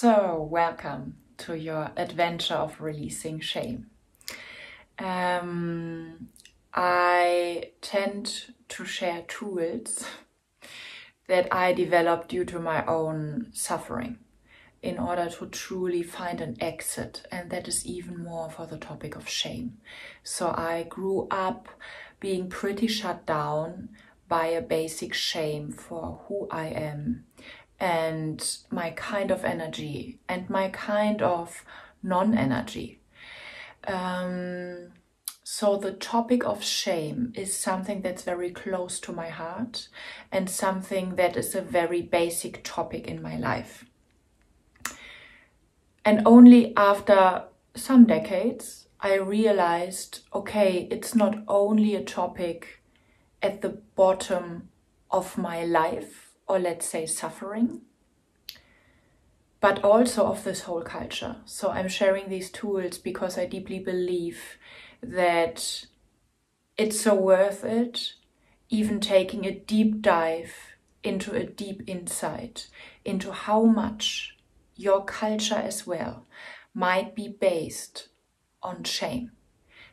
So, welcome to your adventure of releasing shame. I tend to share tools that I developed due to my own suffering in order to truly find an exit, and that is even more for the topic of shame. So I grew up being pretty shut down by a basic shame for who I am and my kind of energy and my kind of non-energy. So the topic of shame is something that's very close to my heart and something that is a very basic topic in my life. And only after some decades, I realized, okay, it's not only a topic at the bottom of my life, or let's say suffering, but also of this whole culture. So I'm sharing these tools because I deeply believe that it's so worth it, even taking a deep dive into a deep insight into how much your culture as well might be based on shame.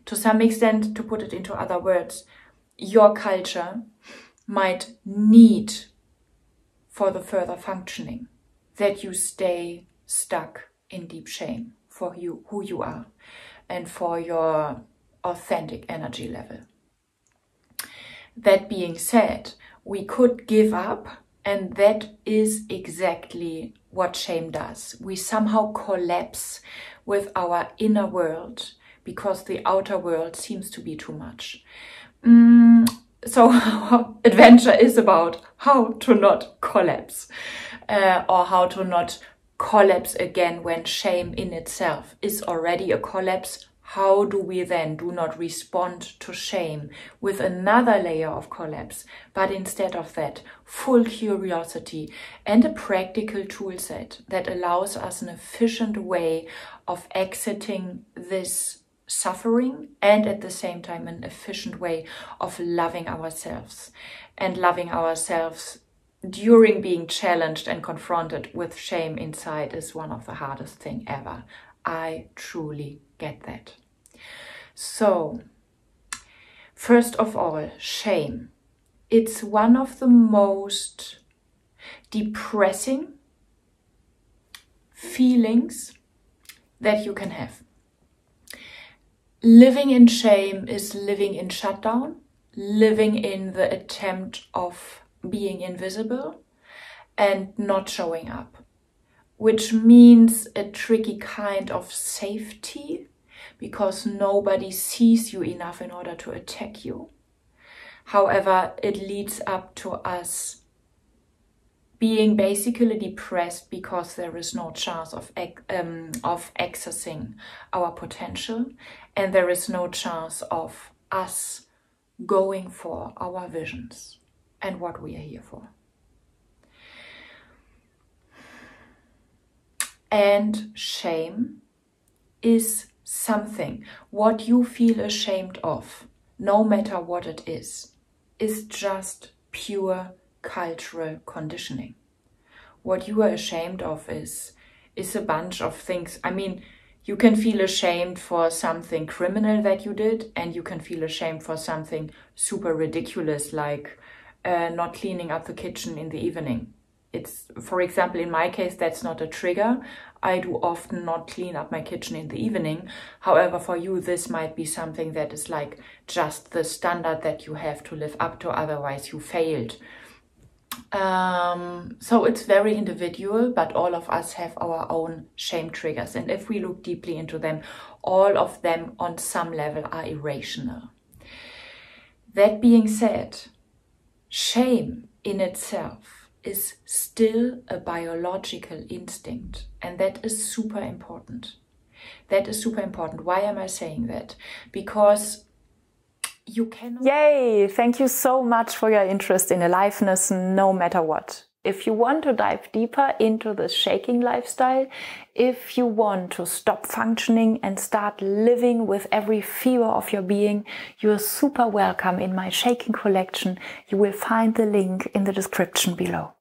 To some extent, to put it into other words, your culture might need for the further functioning that you stay stuck in deep shame for you, who you are, and for your authentic energy level. That being said, we could give up, and that is exactly what shame does. We somehow collapse with our inner world because the outer world seems to be too much. So our adventure is about how to not collapse, or how to not collapse again when shame in itself is already a collapse. How do we then do not respond to shame with another layer of collapse, but instead of that, full curiosity and a practical tool set that allows us an efficient way of exiting this suffering, and at the same time an efficient way of loving ourselves, and loving ourselves during being challenged and confronted with shame inside is one of the hardest things ever. I truly get that. So, first of all, shame. It's one of the most depressing feelings that you can have. Living in shame is living in shutdown, living in the attempt of being invisible and not showing up, which means a tricky kind of safety because nobody sees you enough in order to attack you. However, it leads up to us being basically depressed because there is no chance of accessing our potential, and there is no chance of us going for our visions and what we are here for. And shame is something, what you feel ashamed of, no matter what it is just pure cultural conditioning. What you are ashamed of is a bunch of things. I mean, you can feel ashamed for something criminal that you did, and you can feel ashamed for something super ridiculous like not cleaning up the kitchen in the evening. It's, for example, in my case, that's not a trigger. I do often not clean up my kitchen in the evening. However, for you, this might be something that is like just the standard that you have to live up to, otherwise you failed. So it's very individual, but all of us have our own shame triggers. And if we look deeply into them, all of them on some level are irrational. That being said, shame in itself is still a biological instinct, and that is super important. That is super important. Why am I saying that? Because you cannot... Yay! Thank you so much for your interest in aliveness, no matter what. If you want to dive deeper into the shaking lifestyle, if you want to stop functioning and start living with every fiber of your being, you're super welcome in my shaking collection. You will find the link in the description below.